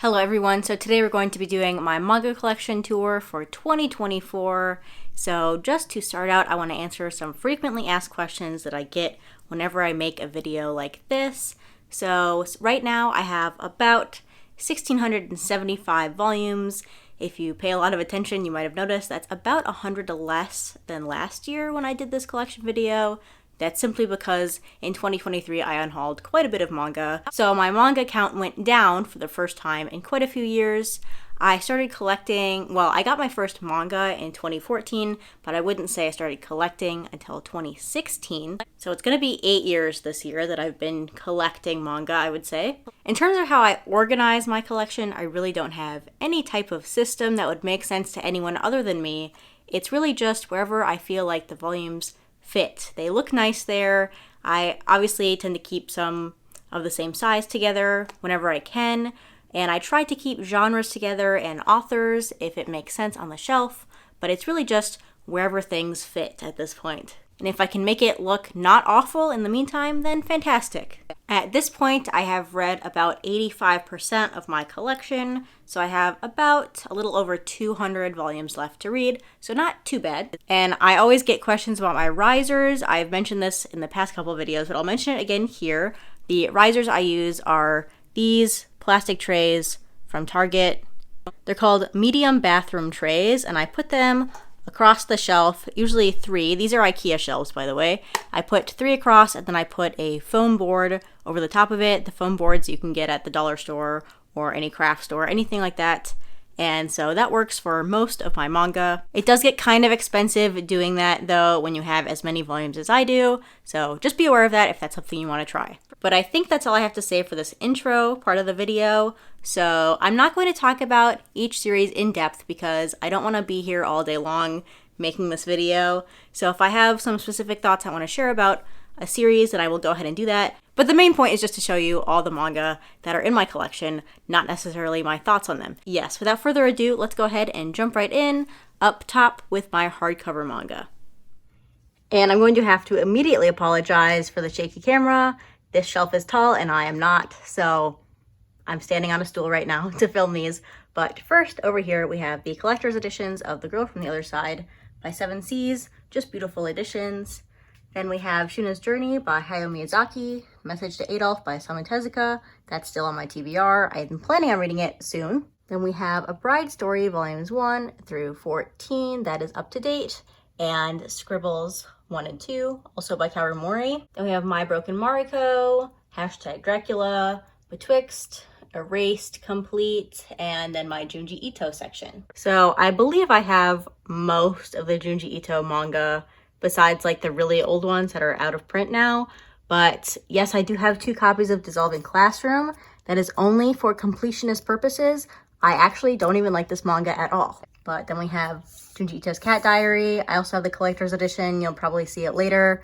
Hello everyone, so today we're going to be doing my manga collection tour for 2024. So just to start out, I want to answer some frequently asked questions that I get whenever I make a video like this. So right now I have about 1,675 volumes. If you pay a lot of attention, you might have noticed that's about 100 less than last year when I did this collection video. That's simply because in 2023 I unhauled quite a bit of manga. So my manga count went down for the first time in quite a few years. I started collecting, well, I got my first manga in 2014, but I wouldn't say I started collecting until 2016. So it's going to be 8 years this year that I've been collecting manga, I would say. In terms of how I organize my collection, I really don't have any type of system that would make sense to anyone other than me. It's really just wherever I feel like the volumes fit. They look nice there. I obviously tend to keep some of the same size together whenever I can, and I try to keep genres together and authors if it makes sense on the shelf, but it's really just wherever things fit at this point. And if I can make it look not awful in the meantime, then fantastic. At this point, I have read about 85% of my collection, so I have about a little over 200 volumes left to read, so not too bad. And I always get questions about my risers. I've mentioned this in the past couple of videos, but I'll mention it again here. The risers I use are these plastic trays from Target. They're called medium bathroom trays, and I put them across the shelf, usually 3. These are IKEA shelves, by the way. I put 3 across, and then I put a foam board over the top of it. The foam boards you can get at the dollar store or any craft store, anything like that. And so that works for most of my manga. It does get kind of expensive doing that, though, when you have as many volumes as I do. So just be aware of that if that's something you want to try. But I think that's all I have to say for this intro part of the video. So I'm not going to talk about each series in depth because I don't want to be here all day long making this video. So if I have some specific thoughts I want to share about a series, then I will go ahead and do that. But the main point is just to show you all the manga that are in my collection, not necessarily my thoughts on them. Yes, without further ado, let's go ahead and jump right in, up top with my hardcover manga. And I'm going to have to immediately apologize for the shaky camera. This shelf is tall and I am not, so I'm standing on a stool right now to film these. But first, over here, we have the collector's editions of The Girl from the Other Side by 7 Seas, just beautiful editions. Then we have Shuna's Journey by Hayao Miyazaki, Message to Adolf by Osamu Tezuka. That's still on my TBR. I've been planning on reading it soon. Then we have A Bride Story, volumes 1 through 14. That is up to date. And Scribbles 1 and 2, also by Kaoru Mori. Then we have My Broken Mariko, Hashtag Dracula, Betwixt, Erased, Complete, and then my Junji Ito section. So I believe I have most of the Junji Ito manga besides like the really old ones that are out of print now. But yes, I do have 2 copies of Dissolving Classroom. That is only for completionist purposes. I actually don't even like this manga at all. But then we have Junji Ito's Cat Diary. I also have the collector's edition. You'll probably see it later.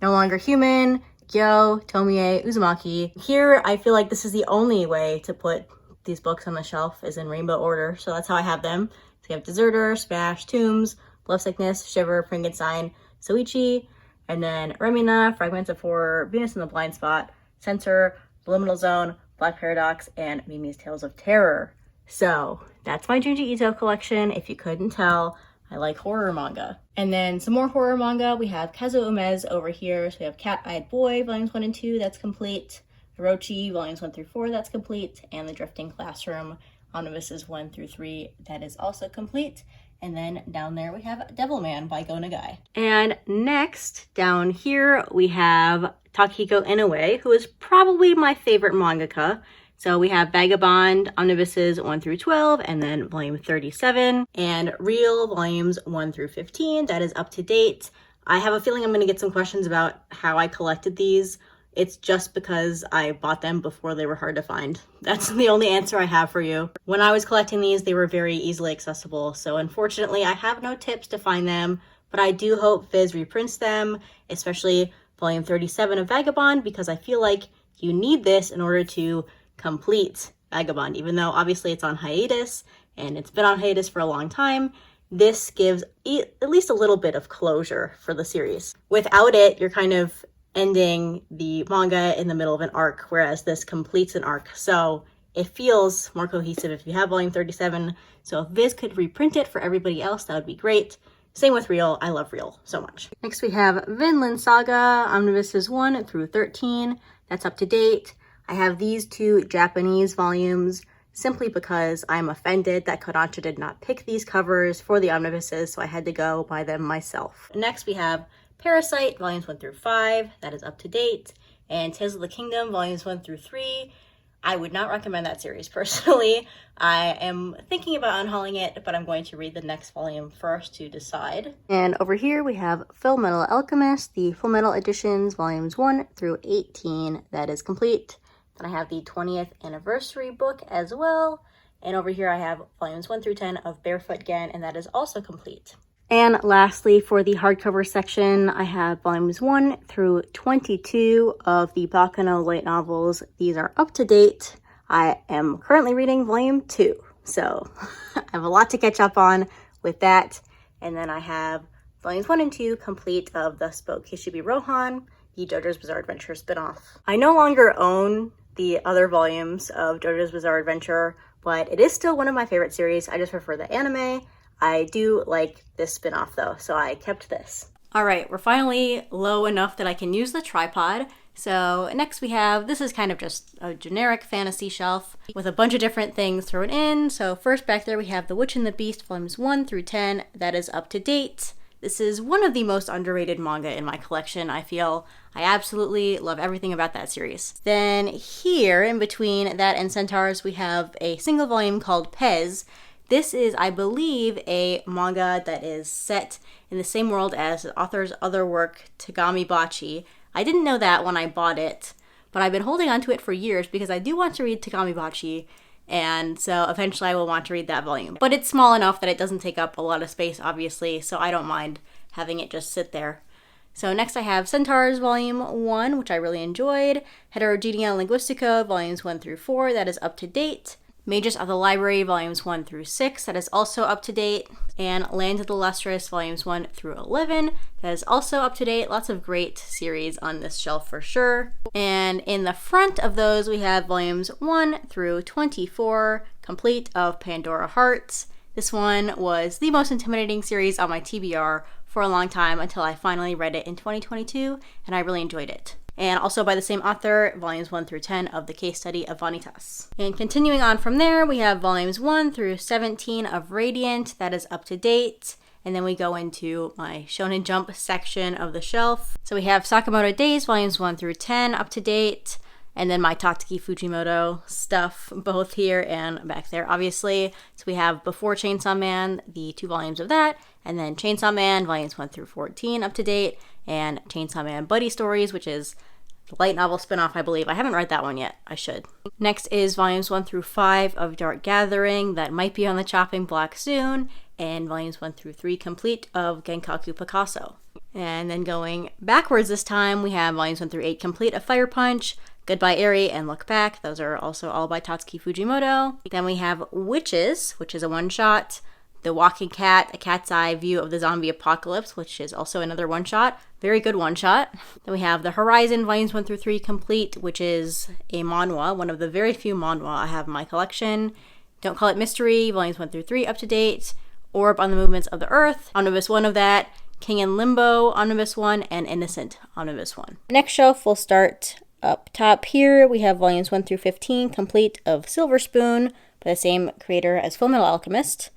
No Longer Human, Gyo, Tomie, Uzumaki. Here, I feel like this is the only way to put these books on the shelf is in rainbow order. So that's how I have them. So you have Deserter, Smash, Tombs, Lovesickness, Shiver, Frankenstein, Soichi, and then Remina, Fragments of Horror, Venus in the Blind Spot, Censor, Liminal Zone, Black Paradox, and Mimi's Tales of Terror. So that's my Junji Ito collection. If you couldn't tell, I like horror manga. And then some more horror manga. We have Kazuo Umez over here. So we have Cat-Eyed Boy, volumes 1 and 2, that's complete. Orochi, volumes 1 through 4, that's complete. And The Drifting Classroom, omnibuses 1 through 3, that is also complete. And then down there we have Devilman by Go Nagai. And next, down here, we have Takehiko Inoue, who is probably my favorite mangaka. So we have Vagabond, omnibuses 1 through 12, and then volume 37, and Real, volumes 1 through 15. That is up to date. I have a feeling I'm going to get some questions about how I collected these. It's just because I bought them before they were hard to find. That's the only answer I have for you. When I was collecting these, they were very easily accessible. So unfortunately, I have no tips to find them, but I do hope Viz reprints them, especially volume 37 of Vagabond, because I feel like you need this in order to complete Vagabond. Even though obviously it's on hiatus, and it's been on hiatus for a long time, this gives at least a little bit of closure for the series. Without it, you're kind of ending the manga in the middle of an arc, whereas this completes an arc. So it feels more cohesive if you have volume 37. So if Viz could reprint it for everybody else, that would be great. Same with Real. I love Real so much. Next we have Vinland Saga, Omnibuses 1 through 13. That's up to date. I have these two Japanese volumes simply because I'm offended that Kodansha did not pick these covers for the omnibuses, so I had to go buy them myself. Next we have Parasite, volumes 1 through 5. That is up to date. And Tales of the Kingdom, volumes 1 through 3. I would not recommend that series personally. I am thinking about unhauling it, but I'm going to read the next volume first to decide. And over here we have Full Metal Alchemist, the Full Metal editions, volumes 1 through 18. That is complete. Then I have the 20th anniversary book as well. And over here I have volumes 1 through 10 of Barefoot Gen, and that is also complete. And lastly, for the hardcover section, I have volumes 1 through 22 of the Bakano light novels. These are up to date. I am currently reading volume 2, so I have a lot to catch up on with that. And then I have volumes 1 and 2 complete of the Spoke Kishibe Rohan, the JoJo's Bizarre Adventure spinoff. I no longer own the other volumes of JoJo's Bizarre Adventure, but it is still one of my favorite series. I just prefer the anime. I do like this spinoff though, so I kept this. All right, we're finally low enough that I can use the tripod. So next we have, this is kind of just a generic fantasy shelf with a bunch of different things thrown in. So first back there we have The Witch and the Beast, volumes 1 through 10. That is up to date. This is one of the most underrated manga in my collection, I feel. I absolutely love everything about that series. Then here, in between that and Centaurs, we have a single volume called Pez. This is, I believe, a manga that is set in the same world as the author's other work, Tagami Bachi. I didn't know that when I bought it, but I've been holding on to it for years because I do want to read Tagami Bachi, and so eventually I will want to read that volume. But it's small enough that it doesn't take up a lot of space, obviously, so I don't mind having it just sit there. So next I have Centaurs Volume 1, which I really enjoyed. Heterogenea Linguistica, Volumes 1 through 4, that is up to date. Mages of the Library, Volumes 1 through 6, that is also up to date. And Land of the Lustrous, Volumes 1 through 11, that is also up to date. Lots of great series on this shelf for sure. And in the front of those, we have Volumes 1 through 24, complete of Pandora Hearts. This one was the most intimidating series on my TBR for a long time until I finally read it in 2022, and I really enjoyed it. And also by the same author, volumes 1 through 10 of the case study of Vanitas. And continuing on from there, we have volumes 1 through 17 of Radiant, that is up to date. And then we go into my Shonen Jump section of the shelf. So we have Sakamoto Days, volumes 1 through 10, up to date. And then my Tatsuki Fujimoto stuff, both here and back there, obviously. So we have Before Chainsaw Man, the 2 volumes of that. And then Chainsaw Man, volumes 1 through 14, up to date. And Chainsaw Man Buddy Stories, which is the light novel spinoff, I believe. I haven't read that one yet. I should. Next is volumes 1 through 5 of Dark Gathering. That might be on the chopping block soon. And volumes 1 through 3 complete of Genkaku Picasso. And then going backwards this time, we have volumes 1 through 8 complete of Fire Punch, Goodbye Eri, and Look Back. Those are also all by Tatsuki Fujimoto. Then we have Witches, which is a one-shot. The Walking Cat, A Cat's Eye View of the Zombie Apocalypse, which is also another one-shot. Very good one-shot. Then we have The Horizon, volumes 1 through 3 complete, which is a manhwa, one of the very few manhwa I have in my collection. Don't Call It Mystery, volumes 1 through 3 up to date. Orb on the Movements of the Earth, Omnibus 1 of that. King in Limbo, Omnibus 1, and Innocent, Omnibus 1. Next shelf, we'll start up top here. We have volumes 1 through 15 complete of Silver Spoon by the same creator as Fullmetal Alchemist.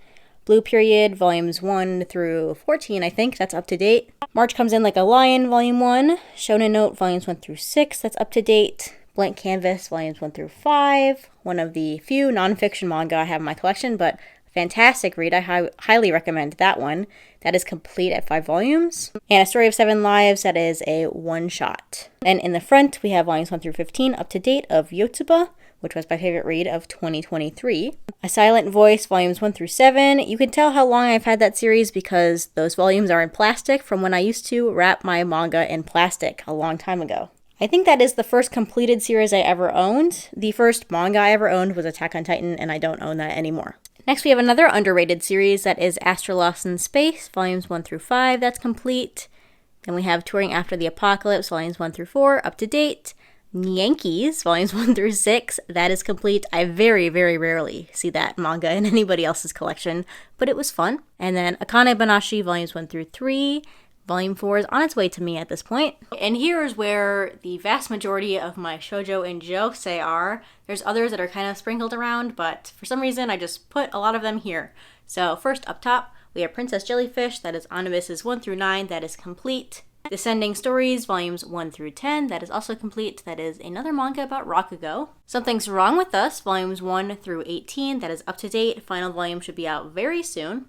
Blue Period, volumes 1 through 14, I think, that's up to date. March Comes In Like a Lion, volume 1. Shonen Note, volumes 1 through 6, that's up to date. Blank Canvas, volumes 1 through 5. One of the few nonfiction manga I have in my collection, but fantastic read. I highly recommend that one. That is complete at 5 volumes. And A Story of 7 Lives, that is a one-shot. And in the front, we have volumes 1 through 15 up to date of Yotsuba, which was my favorite read of 2023. A Silent Voice, volumes 1 through 7. You can tell how long I've had that series because those volumes are in plastic from when I used to wrap my manga in plastic a long time ago. I think that is the first completed series I ever owned. The first manga I ever owned was Attack on Titan, and I don't own that anymore. Next, we have another underrated series that is Astro Lost in Space, volumes 1 through 5, that's complete. Then we have Touring After the Apocalypse, volumes 1 through 4, up to date. Yankees, volumes 1 through 6, that is complete. I very, very rarely see that manga in anybody else's collection, but it was fun. And then Akane Banashi, volumes 1 through 3. Volume 4 is on its way to me at this point. And here is where the vast majority of my shoujo and josei are. There's others that are kind of sprinkled around, but for some reason I just put a lot of them here. So first up top, we have Princess Jellyfish, that is omnibuses 1 through 9, that is complete. Descending Stories, volumes 1 through 10, that is also complete. That is another manga about Rakugo. Something's Wrong with Us, volumes 1 through 18, that is up to date. Final volume should be out very soon.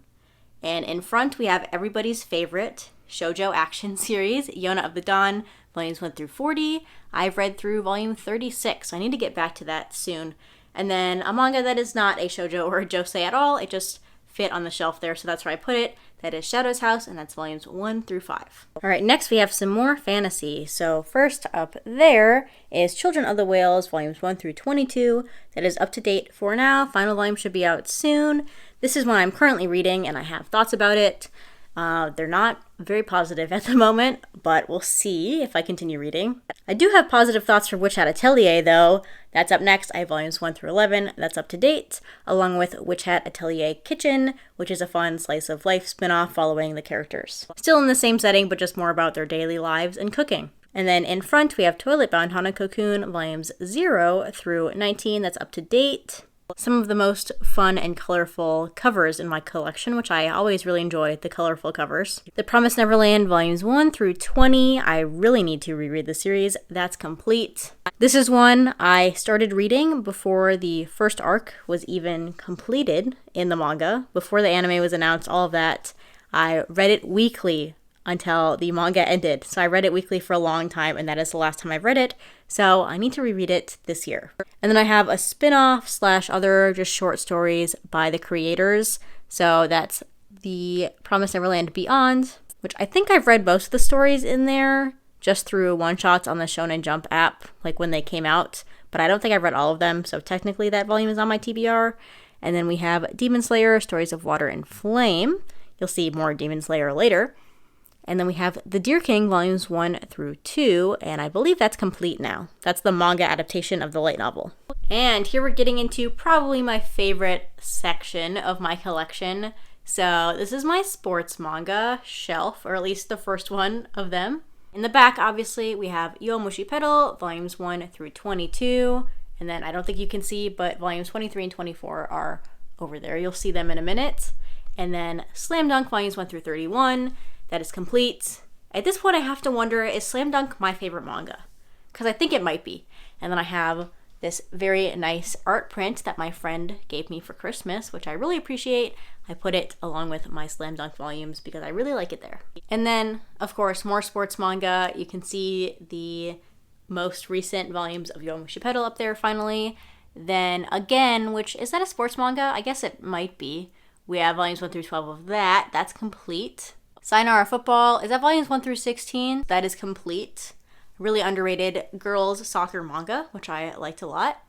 And in front, we have everybody's favorite shoujo action series, Yona of the Dawn, volumes 1 through 40. I've read through volume 36, so I need to get back to that soon. And then a manga that is not a shoujo or a josei at all, it just fit on the shelf there, so that's where I put it. That is Shadow's House, and that's volumes 1 through 5. All right, next we have some more fantasy. So first up there is Children of the Whales, volumes 1 through 22. That is up to date for now. Final volume should be out soon. This is one I'm currently reading, and I have thoughts about it. They're not very positive at the moment, but we'll see if I continue reading. I do have positive thoughts for Witch Hat Atelier, though. That's up next. I have volumes 1 through 11. That's up to date, along with Witch Hat Atelier Kitchen, which is a fun slice of life spin-off following the characters. Still in the same setting, but just more about their daily lives and cooking. And then in front, we have Toilet Bound Hanako-kun, volumes 0 through 19. That's up to date. Some of the most fun and colorful covers in my collection, which I always really enjoy, the colorful covers. The Promised Neverland, volumes 1 through 20. I really need to reread the series. That's complete. This is one I started reading before the first arc was even completed in the manga. Before the anime was announced, all of that. I read it weekly until the manga ended. So I read it weekly for a long time, and that is the last time I've read it. So I need to reread it this year. And then I have a spin-off / other just short stories by the creators. So that's the Promised Neverland Beyond, which I think I've read most of the stories in there just through one-shots on the Shonen Jump app, like when they came out. But I don't think I've read all of them, so technically that volume is on my TBR. And then we have Demon Slayer, Stories of Water and Flame. You'll see more Demon Slayer later. And then we have The Deer King, volumes 1 through 2, and I believe that's complete now. That's the manga adaptation of the light novel. And here we're getting into probably my favorite section of my collection. So this is my sports manga shelf, or at least the first one of them. In the back, obviously, we have Yomushi Pedal, volumes 1 through 22. And then I don't think you can see, but volumes 23 and 24 are over there. You'll see them in a minute. And then Slam Dunk, volumes 1 through 31. That is complete. At this point, I have to wonder, is Slam Dunk my favorite manga? Because I think it might be. And then I have this very nice art print that my friend gave me for Christmas, which I really appreciate. I put it along with my Slam Dunk volumes because I really like it there. And then, of course, more sports manga. You can see the most recent volumes of Yomushi Pedal up there finally. Then again, which, is that a sports manga? I guess it might be. We have volumes 1 through 12 of that. That's complete. Sayonara Football, is that volumes 1 through 16? That is complete. Really underrated girls soccer manga, which I liked a lot.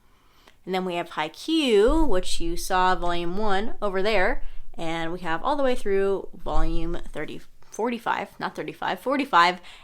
And then we have Haikyuu, which you saw volume 1 over there. And we have all the way through volume 45,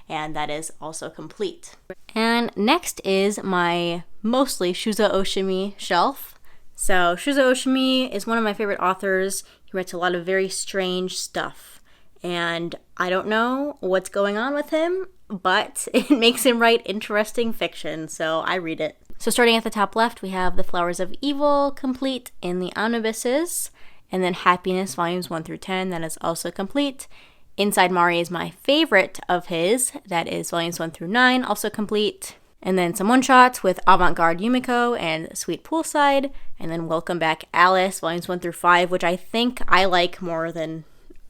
and that is also complete. And next is my mostly Shuzo Oshimi shelf. So Shuzo Oshimi is one of my favorite authors. He writes a lot of very strange stuff. And I don't know what's going on with him, but it makes him write interesting fiction, so I read it. So starting at the top left, we have The Flowers of Evil complete in the omnibuses, and then Happiness volumes 1 through 10, that is also complete. Inside Mari is my favorite of his, that is volumes 1 through 9, also complete. And then some one-shots with Avant-Garde Yumiko and Sweet Poolside, and then Welcome Back Alice, volumes 1 through 5, which I think I like more than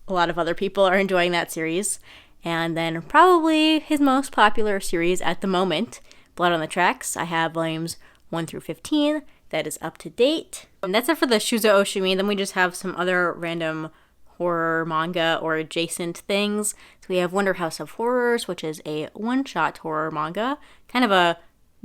a lot of other people are enjoying that series. And then probably his most popular series at the moment, Blood on the Tracks. I have volumes 1 through 15. That is up to date. And that's it for the Shuzo Oshimi. Then we just have some other random horror manga or adjacent things. So we have Wonder House of Horrors, which is a one-shot horror manga, kind of a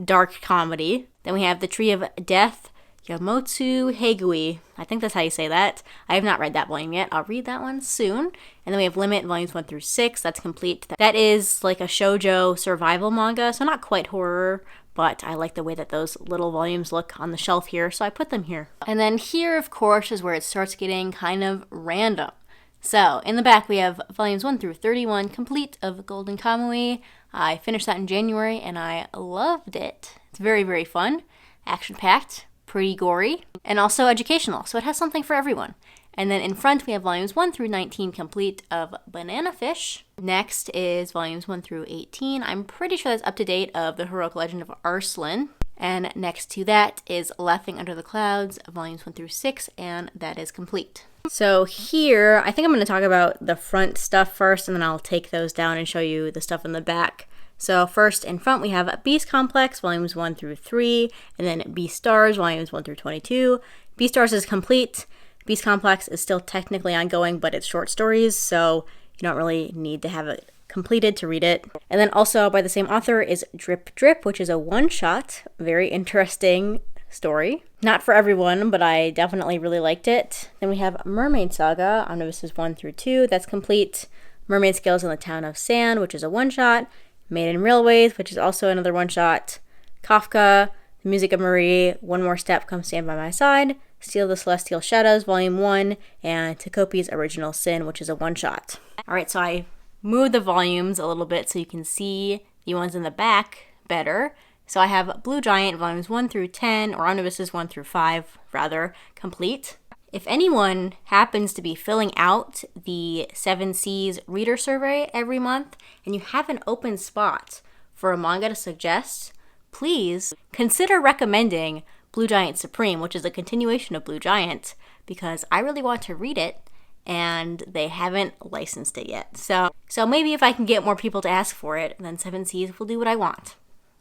dark comedy. Then we have The Tree of Death, Yamotsu Heigui. I think that's how you say that. I have not read that volume yet. I'll read that one soon. And then we have Limit, volumes 1 through 6. That's complete. That is like a shoujo survival manga, so not quite horror, but I like the way that those little volumes look on the shelf here, so I put them here. And then here, of course, is where it starts getting kind of random. So in the back, we have volumes 1 through 31 complete of Golden Kamui. I finished that in January, and I loved it. It's very, very fun, action-packed, pretty gory, and also educational, so it has something for everyone. And then in front, we have volumes 1 through 19 complete of Banana Fish. Next is volumes 1 through 18. I'm pretty sure that's up to date of The Heroic Legend of Arslan. And next to that is Laughing Under the Clouds, volumes 1 through 6, and that is complete. So here, I think I'm going to talk about the front stuff first, and then I'll take those down and show you the stuff in the back. So first, in front, we have Beast Complex, volumes 1 through 3, and then Beast Stars, volumes 1 through 22. Beast Stars is complete. Beast Complex is still technically ongoing, but it's short stories, so you don't really need to have it completed to read it. And then also by the same author is Drip Drip, which is a one-shot, very interesting story. Not for everyone, but I definitely really liked it. Then we have Mermaid Saga, omnibuses 1 through 2, that's complete. Mermaid Scales in the Town of Sand, which is a one-shot. Maiden Railways, which is also another one-shot. Kafka, The Music of Marie, One More Step, Come Stand By My Side. Steal the Celestial Shadows, Volume 1, and Takopi's Original Sin, which is a one-shot. Alright, so I moved the volumes a little bit so you can see the ones in the back better. So I have Blue Giant, volumes 1 through 10, or omnibuses 1 through 5, rather, complete. If anyone happens to be filling out the 7 Seas reader survey every month, and you have an open spot for a manga to suggest, please consider recommending Blue Giant Supreme, which is a continuation of Blue Giant, because I really want to read it, and they haven't licensed it yet. So maybe if I can get more people to ask for it, then 7 Seas will do what I want.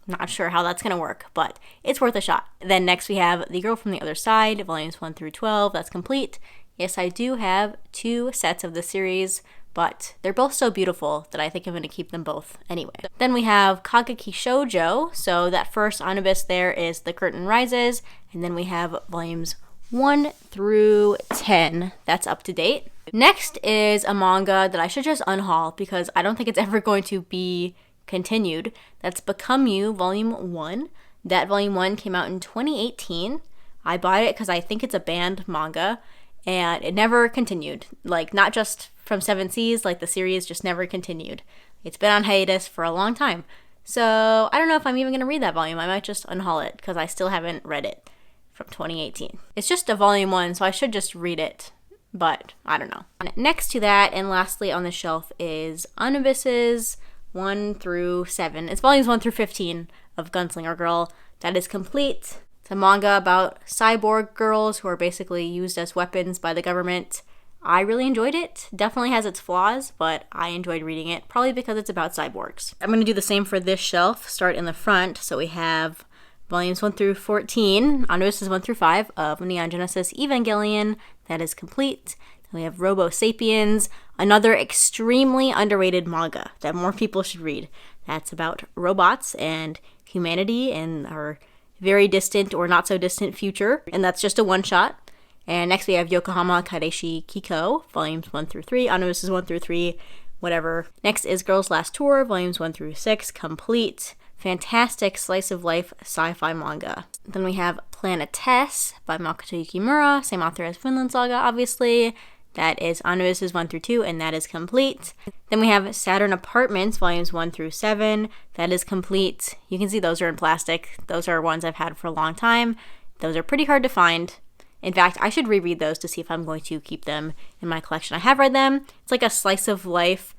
Not sure how that's going to work, but it's worth a shot. Then next we have The Girl from the Other Side, volumes 1 through 12, that's complete. Yes, I do have 2 sets of the series, but they're both so beautiful that I think I'm going to keep them both anyway. Then we have Kageki Shoujo, so that first omnibus there is The Curtain Rises, and then we have volumes 1 through 10, that's up to date. Next is a manga that I should just unhaul because I don't think it's ever going to be continued. That's Become You, volume 1. That volume 1 came out in 2018. I bought it because I think it's a banned manga, and it never continued. Like, not just from 7 Seas, like the series just never continued. It's been on hiatus for a long time. So I don't know if I'm even going to read that volume. I might just unhaul it because I still haven't read it from 2018. It's just a volume 1, so I should just read it, but I don't know. Next to that, and lastly on the shelf, is omnibuses 1 through 7. It's volumes 1 through 15 of Gunslinger Girl. That is complete. It's a manga about cyborg girls who are basically used as weapons by the government. I really enjoyed it. Definitely has its flaws, but I enjoyed reading it, probably because it's about cyborgs. I'm going to do the same for this shelf. Start in the front. So we have volumes 1 through 14, omnibuses 1 through 5 of Neon Genesis Evangelion. That is complete. Then we have Robo Sapiens, another extremely underrated manga that more people should read. That's about robots and humanity in our very distant or not so distant future, and that's just a one-shot. And next we have Yokohama Kareshi Kiko, volumes 1 through 3, omnibuses 1 through 3, whatever. Next is Girls Last Tour, volumes 1 through 6, complete. Fantastic slice of life sci-fi manga. Then we have Planetess by Makoto Yukimura, same author as Vinland Saga, obviously. That is omnibuses 1 through 2, and that is complete. Then we have Saturn Apartments, volumes 1 through 7. That is complete. You can see those are in plastic. Those are ones I've had for a long time. Those are pretty hard to find. In fact, I should reread those to see if I'm going to keep them in my collection. I have read them. It's like a slice of life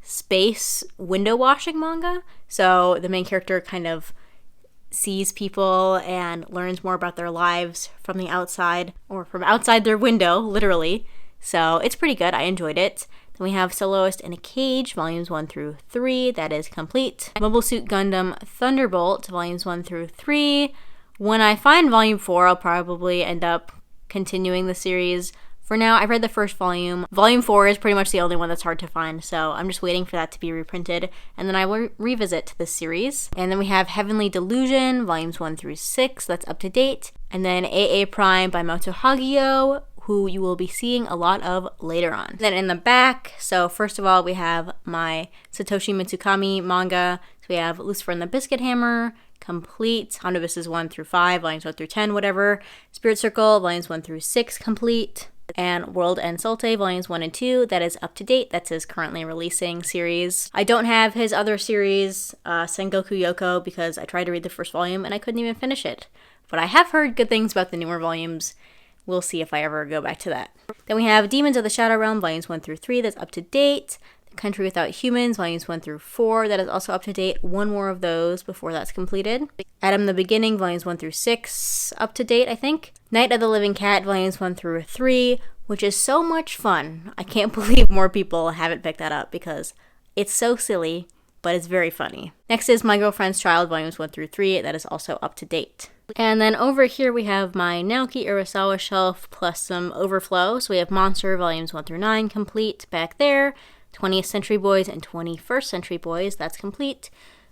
space window washing manga. So the main character kind of sees people and learns more about their lives from the outside, or from outside their window, literally. So it's pretty good. I enjoyed it. Then we have Soloist in a Cage, volumes 1 through 3. That is complete. Mobile Suit Gundam Thunderbolt, volumes 1 through 3. When I find volume 4, I'll probably end up continuing the series. For now, I've read the first volume. Volume 4 is pretty much the only one that's hard to find, so I'm just waiting for that to be reprinted, and then I will revisit this series. And then we have Heavenly Delusion, volumes 1 through 6, that's up to date. And then AA Prime by Moto Hagio, who you will be seeing a lot of later on. Then in the back, so first of all, we have my Satoshi Mitsukami manga. we have Lucifer and the Biscuit Hammer, complete. Omnibuses 1 through 5, volumes 1 through 10, whatever. Spirit Circle, volumes 1 through 6, complete. And World and Solte, volumes 1 and 2, that is up to date. That's his currently releasing series. I don't have his other series, Sengoku Yoko, because I tried to read the first volume and I couldn't even finish it. But I have heard good things about the newer volumes. We'll see if I ever go back to that. Then we have Demons of the Shadow Realm, volumes 1 through 3, that's up to date. The Country Without Humans, volumes 1 through 4, that is also up to date. One more of those before that's completed. Adam the Beginning, volumes 1 through 6, up to date, I think. Night of the Living Cat, volumes 1 through 3, which is so much fun. I can't believe more people haven't picked that up because it's so silly, but it's very funny. Next is My Girlfriend's Child, volumes 1 through 3, that is also up to date. And then over here we have my Naoki Urasawa shelf plus some overflow. So we have Monster, volumes 1 through 9, complete back there. 20th Century Boys and 21st Century Boys, that's complete.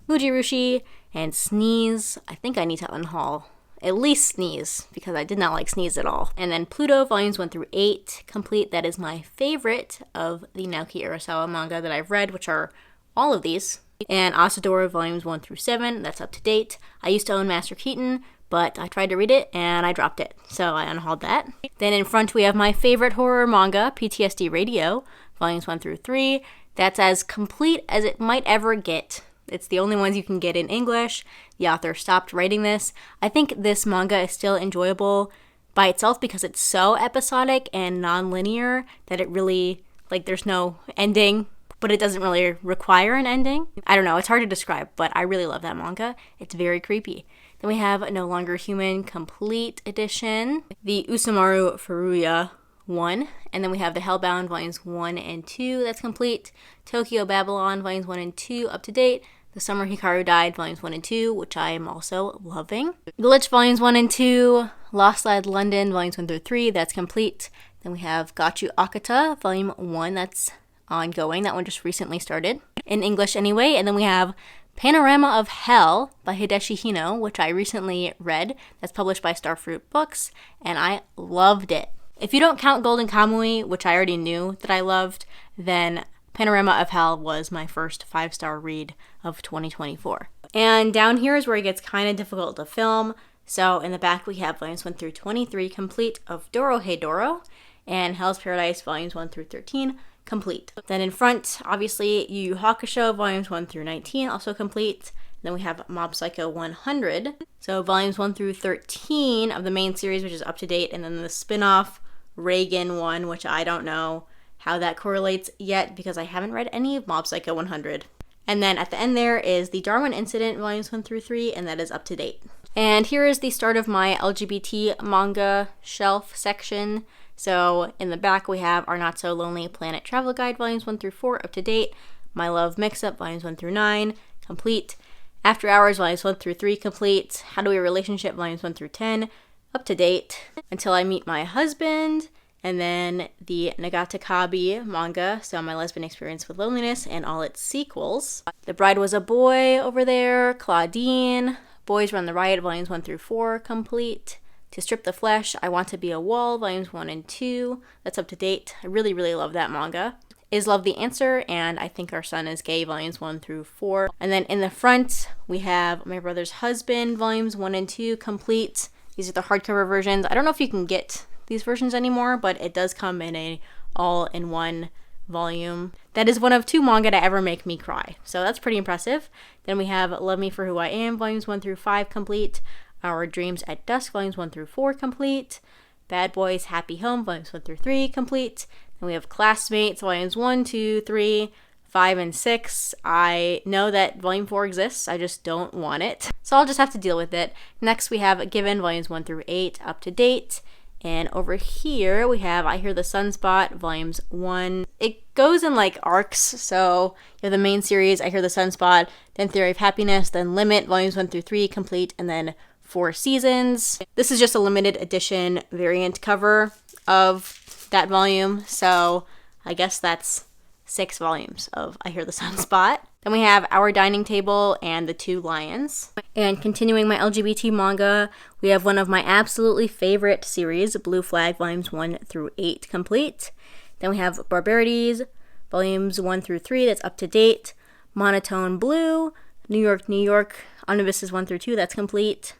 Mujirushi and Sneeze. I think I need to unhaul at least Sneeze, because I did not like Sneeze at all. And then Pluto, volumes 1 through 8, complete. That is my favorite of the Naoki Urasawa manga that I've read, which are all of these. And Asadora, volumes 1 through 7, that's up to date. I used to own Master Keaton, but I tried to read it and I dropped it, so I unhauled that. Then in front we have my favorite horror manga, PTSD Radio, volumes 1 through 3. That's as complete as it might ever get. It's the only ones you can get in English. The author stopped writing this. I think this manga is still enjoyable by itself because it's so episodic and non-linear that it really, there's no ending, but it doesn't really require an ending. I don't know, it's hard to describe, but I really love that manga. It's very creepy. Then we have No Longer Human Complete Edition, the Usamaru Furuya 1, and then we have the Hellbound volumes 1 and 2, that's complete. Tokyo Babylon volumes 1 and 2, up to date. The Summer Hikaru Died volumes 1 and 2, which I am also loving. Glitch volumes 1 and 2, Lost Lad London volumes 1 through 3, that's complete. Then we have Gachu Akata volume 1, that's ongoing. That one just recently started, in English anyway. And then we have Panorama of Hell by Hideshi Hino, which I recently read. That's published by Starfruit Books, and I loved it. If you don't count Golden Kamui, which I already knew that I loved, then Panorama of Hell was my first 5-star read of 2024. And down here is where it gets kind of difficult to film. So in the back we have volumes 1 through 23 complete of Doro Hey Doro, and Hell's Paradise volumes 1 through 13 complete. Then in front, obviously, Yu Yu Hakusho volumes 1 through 19 also complete. Then we have Mob Psycho 100. So volumes 1 through 13 of the main series, which is up to date, and then the spin-off Reagan one, which I don't know how that correlates yet because I haven't read any of Mob Psycho 100. And then at the end there is the Darwin Incident volumes 1 through 3, and that is up to date. And here is the start of my LGBT manga shelf section. So in the back we have Our Not So Lonely Planet Travel Guide volumes 1 through 4, up to date. My Love Mix-Up volumes 1 through 9, complete. After Hours volumes 1 through 3, complete. How to Be a Relationship volumes 1 through 10, up to date. Until I Meet My Husband, and then the Nagatakabi manga, so My Lesbian Experience with Loneliness and all its sequels. The Bride Was a Boy over there, Claudine, Boys Run the Riot volumes 1 through 4, complete. To Strip the Flesh, I Want to Be a Wall volumes 1 and 2, that's up to date. I really, really love that manga. Is Love the Answer, and I Think Our Son is Gay volumes 1 through 4. And then in the front, we have My Brother's Husband volumes 1 and 2, complete. These are the hardcover versions. I don't know if you can get these versions anymore, but it does come in a all-in-one volume. That is one of 2 manga to ever make me cry, so that's pretty impressive. Then we have Love Me for Who I Am volumes 1 through 5, complete. Our Dreams at Dusk volumes 1 through 4, complete. Bad Boys Happy Home volumes 1 through 3, complete. Then we have Classmates volumes 1, 2, 3, 5, and 6. I know that volume 4 exists, I just don't want it, so I'll just have to deal with it. Next we have Given volumes 1 through 8, up to date. And over here we have I Hear the Sunspot volumes 1. It goes in like arcs, so you have the main series, I Hear the Sunspot, then Theory of Happiness, then Limit volumes 1 through 3, complete, and then 4 seasons. This is just a limited edition variant cover of that volume, so I guess that's 6 volumes of I Hear the Sunspot. Then we have Our Dining Table and The Two Lions. And continuing my LGBT manga, we have one of my absolutely favorite series, Blue Flag volumes 1 through 8, complete. Then we have Barbarities volumes 1 through 3, that's up to date. Monotone Blue, New York, New York, Omnibuses 1 through 2, that's complete.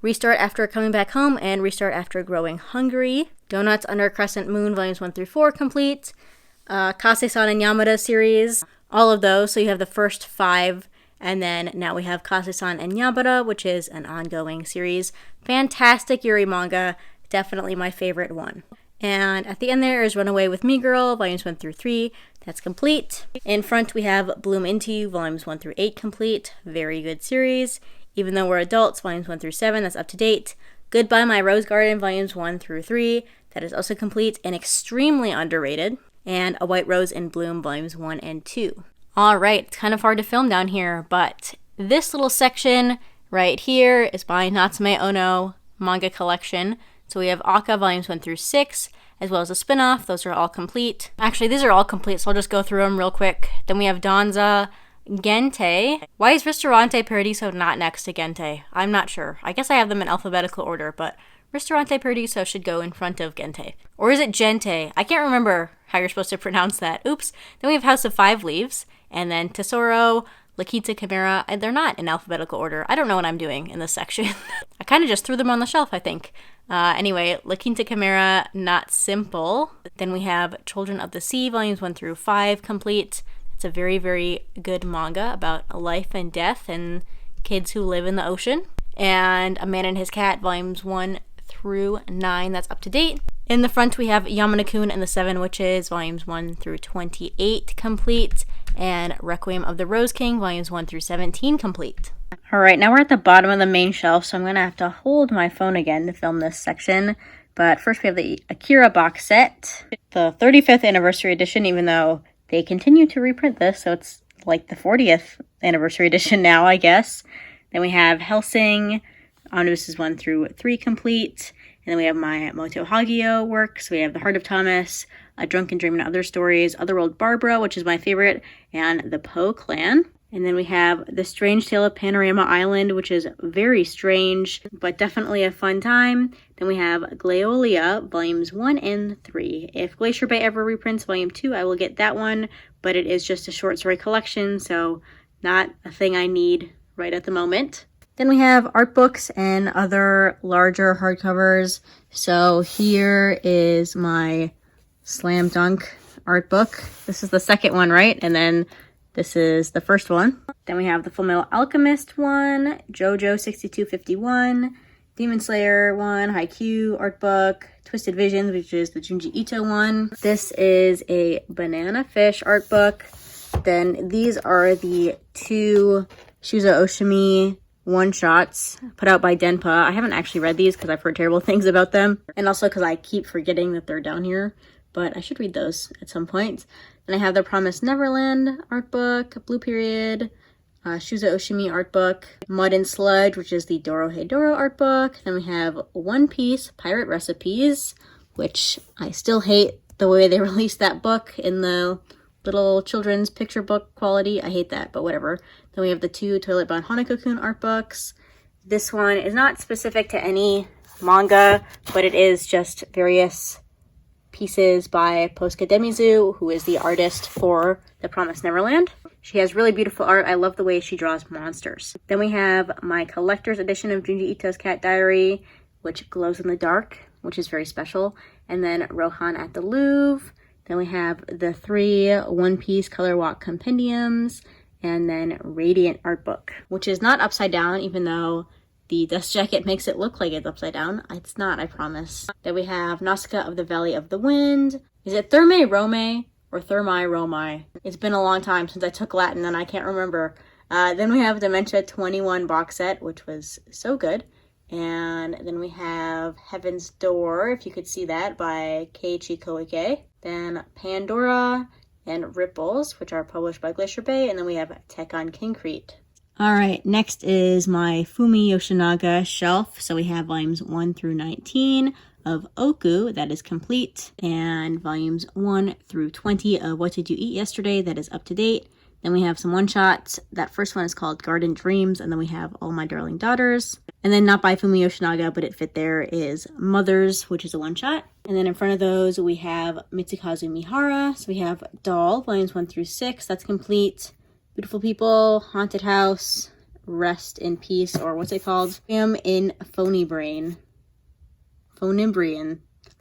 Restart After Coming Back Home and Restart After Growing Hungry. Donuts Under a Crescent Moon, volumes 1 through 4, complete. Kase-san and Yamada series, all of those. So you have the first 5, and then now we have Kase-san and Yamada, which is an ongoing series. Fantastic Yuri manga, definitely my favorite one. And at the end there is Runaway with Me Girl, volumes 1 through 3. That's complete. In front we have Bloom Into You, volumes 1 through 8, complete. Very good series. Even Though We're Adults, volumes 1 through 7, that's up to date. Goodbye My Rose Garden, volumes 1 through 3, that is also complete and extremely underrated. And A White Rose in Bloom, volumes 1 and 2. Alright, it's kind of hard to film down here, but this little section right here is by Natsume Ono Manga Collection. So we have Aka, volumes 1 through 6, as well as a spin-off. Those are all complete. Actually, these are all complete, so I'll just go through them real quick. Then we have Danza, Gente. Why is Ristorante Paradiso not next to Gente? I'm not sure. I guess I have them in alphabetical order, but Ristorante Paradiso should go in front of Gente. Or is it Gente? I can't remember how you're supposed to pronounce that. Oops. Then we have House of Five Leaves, and then Tesoro, La Quinta Chimera, and they're not in alphabetical order. I don't know what I'm doing in this section. I kind of just threw them on the shelf, I think. Anyway, La Quinta Chimera, Not Simple. Then we have Children of the Sea, volumes 1 through 5, complete. It's a very, very good manga about life and death and kids who live in the ocean. And A Man and His Cat, volumes 1 through 9, that's up to date. In the front, we have Yamane-kun and the Seven Witches, volumes 1 through 28, complete. And Requiem of the Rose King, volumes 1 through 17, complete. Alright, now we're at the bottom of the main shelf, so I'm going to have to hold my phone again to film this section. But first we have the Akira box set, the 35th anniversary edition, even though they continue to reprint this, so it's like the 40th anniversary edition now, I guess. Then we have Hellsing, Omnibuses 1 through 3 complete. And then we have my Moto Hagio works. We have The Heart of Thomas, A Drunken Dream and Other Stories, Otherworld Barbara, which is my favorite, and The Poe Clan. And then we have The Strange Tale of Panorama Island, which is very strange, but definitely a fun time. Then we have Glaolia, volumes 1 and 3. If Glacier Bay ever reprints volume 2, I will get that one, but it is just a short story collection, so not a thing I need right at the moment. Then we have art books and other larger hardcovers. So here is my Slam Dunk art book. This is the second one, right? And then this is the first one. Then we have the Fullmetal Alchemist one, JoJo 6251, Demon Slayer one, Haikyuu art book, Twisted Visions, which is the Junji Ito one. This is a Banana Fish art book. Then these are the 2 Shuzo Oshimi one-shots put out by Denpa. I haven't actually read these because I've heard terrible things about them, and also because I keep forgetting that they're down here, but I should read those at some point. Then I have the Promised Neverland art book, Blue Period, Shuzo Oshimi art book, Mud and Sludge, which is the Dorohedoro art book. Then we have One Piece Pirate Recipes, which I still hate the way they released that book in the little children's picture book quality. I hate that, but whatever. Then we have the 2 Toilet Bound Hanako-kun art books. This one is not specific to any manga, but it is just various pieces by Posca Demizu, who is the artist for The Promised Neverland. She has really beautiful art. I love the way she draws monsters. Then we have my collector's edition of Junji Ito's Cat Diary, which glows in the dark, which is very special. And then Rohan at the Louvre. Then we have the 3 One Piece Color Walk compendiums, and then Radiant art book, which is not upside down, even though the dust jacket makes it look like it's upside down. It's not, I promise. Then we have Nausicaa of the Valley of the Wind. Is it Thermae Romae or Thermae Romae? It's been a long time since I took Latin and I can't remember. Then we have Dementia 21 box set, which was so good. And then we have Heaven's Door, if you could see that, by Keiichi Koike. Then Pandora and Ripples, which are published by Glacier Bay. And then we have Tech on Kincrete. Alright, next is my Fumi Yoshinaga shelf. So we have volumes 1 through 19 of Oku, that is complete. And volumes 1 through 20 of What Did You Eat Yesterday, that is up to date. Then we have some one-shots. That first one is called Garden Dreams, and then we have All My Darling Daughters. And then not by Fumi Yoshinaga, but it fit there, is Mothers, which is a one-shot. And then in front of those, we have Mitsukazu Mihara. So we have Doll, volumes 1 through 6, that's complete. Beautiful People, Haunted House, rest in peace, or what's it called? I am in Phonimbrian.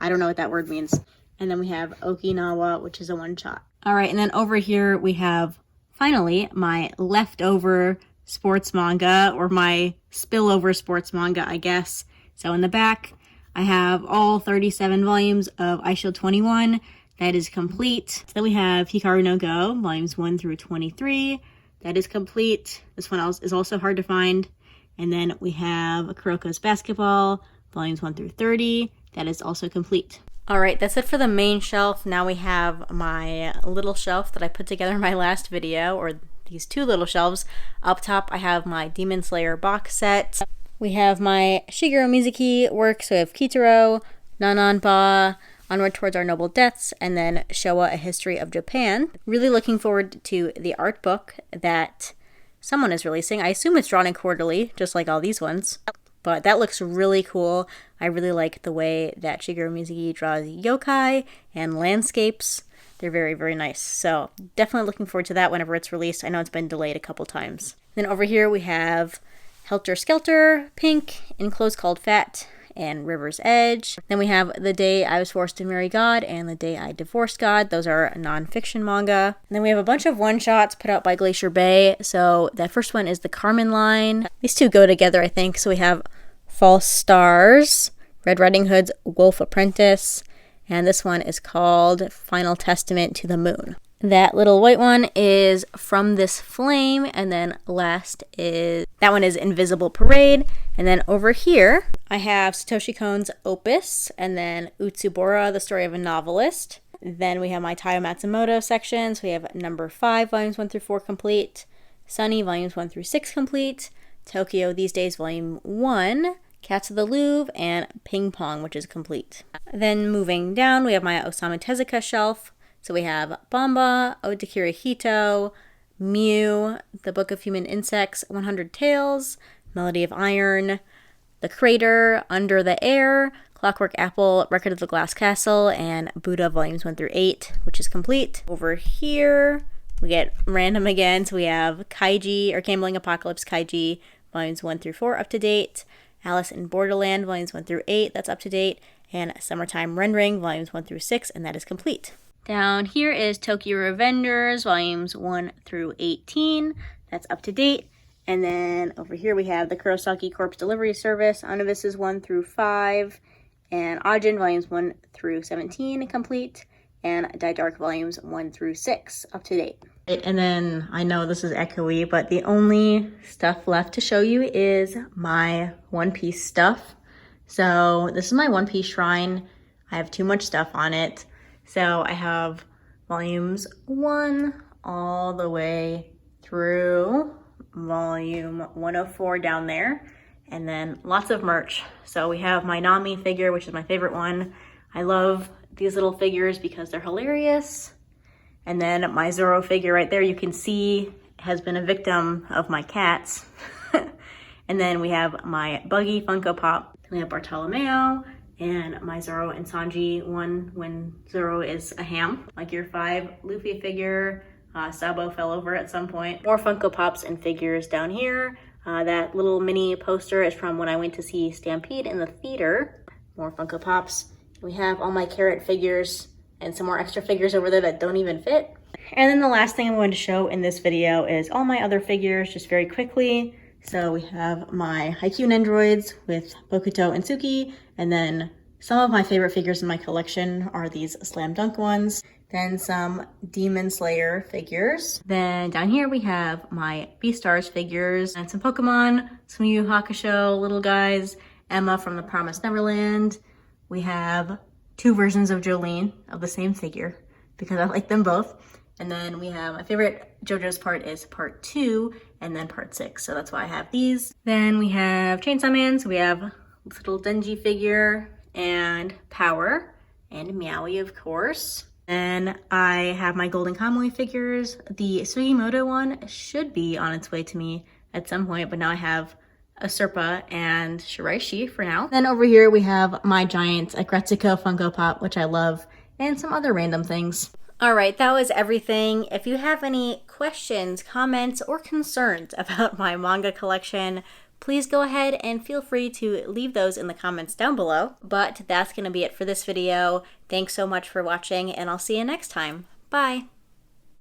I don't know what that word means. And then we have Okinawa, which is a one-shot. All right, and then over here we have, finally, my leftover sports manga, or my spillover sports manga, I guess. So in the back, I have all 37 volumes of Aisho 21. That is complete. Then we have Hikaru no Go, volumes 1 through 23. That is complete. This one is also hard to find. And then we have Kuroko's Basketball, volumes 1 through 30. That is also complete. All right, that's it for the main shelf. Now we have my little shelf that I put together in my last video, or these two little shelves. Up top, I have my Demon Slayer box set. We have my Shigeru Mizuki works. So we have Kitaro, Nananba, Onward Towards Our Noble Deaths, and then Showa, A History of Japan. Really looking forward to the art book that someone is releasing. I assume it's drawn in quarterly, just like all these ones. But that looks really cool. I really like the way that Shigeru Mizuki draws yokai and landscapes. They're very, very nice. So definitely looking forward to that whenever it's released. I know it's been delayed a couple times. Then over here we have Helter Skelter, Pink, Enclosed Called Fat, and River's Edge. Then we have The Day I Was Forced to Marry God and The Day I Divorced God. Those are non-fiction manga. And then we have a bunch of one-shots put out by Glacier Bay. So that first one is the Carmen line. These two go together, I think. So we have False Stars, Red Riding Hood's Wolf Apprentice, and this one is called Final Testament to the Moon. That little white one is From This Flame, and then last is, that one is Invisible Parade. And then over here, I have Satoshi Kon's Opus, and then Utsubora, The Story of a Novelist. Then we have my Taiyo Matsumoto sections. We have number 5, volumes 1 through 4 complete, Sunny, volumes 1 through 6 complete, Tokyo These Days, volume 1, Cats of the Louvre, and Ping Pong, which is complete. Then moving down, we have my Osamu Tezuka shelf. So we have Bamba, Ode to Kirihito, Mew, The Book of Human Insects, 100 Tales, Melody of Iron, The Crater, Under the Air, Clockwork Apple, Record of the Glass Castle, and Buddha volumes 1 through 8, which is complete. Over here, we get random again. So we have Kaiji, or Gambling Apocalypse Kaiji, volumes 1 through 4 up to date, Alice in Borderland, volumes 1 through 8, that's up to date, and Summertime Rendering, volumes 1 through 6, and that is complete. Down here is Tokyo Revengers, volumes 1 through 18, that's up to date. And then over here we have the Kurosaki Corpse Delivery Service, Unavisses 1 through 5, and Ajin, volumes 1 through 17, complete, and Die Dark, volumes 1 through 6, up to date. And then, I know this is echoey, but the only stuff left to show you is my One Piece stuff. So this is my One Piece shrine. I have too much stuff on it. So I have volumes 1 all the way through volume 104 down there, and then lots of merch. So we have my Nami figure, which is my favorite one. I love these little figures because they're hilarious. And then my Zoro figure right there, you can see, has been a victim of my cats. And then we have my Buggy Funko Pop. Then we have Bartolomeo and my Zoro and Sanji one when Zoro is a ham. My Gear 5 Luffy figure. Sabo fell over at some point. More Funko Pops and figures down here. That little mini poster is from when I went to see Stampede in the theater. More Funko Pops. We have all my Carrot figures and some more extra figures over there that don't even fit. And then the last thing I'm going to show in this video is all my other figures, just very quickly. So we have my Haikyuu Nendroids with Bokuto and Suki, and then some of my favorite figures in my collection are these Slam Dunk ones, then some Demon Slayer figures. Then down here we have my Beastars figures and some Pokemon, some Yu Yu Hakusho little guys, Emma from the Promised Neverland. We have 2 versions of Jolene of the same figure because I like them both. And then we have my favorite JoJo's part is part 2 and then part 6. So that's why I have these. Then we have Chainsaw Man. So we have this little Denji figure and Power and Meowie, of course. Then I have my Golden Kamuy figures. The Sugimoto one should be on its way to me at some point, but now I have Usurpa and Shiraishi for now. Then over here we have my giant Agretsuko Funko Pop, which I love, and some other random things. Alright, that was everything. If you have any questions, comments, or concerns about my manga collection, please go ahead and feel free to leave those in the comments down below. But that's going to be it for this video. Thanks so much for watching, and I'll see you next time. Bye!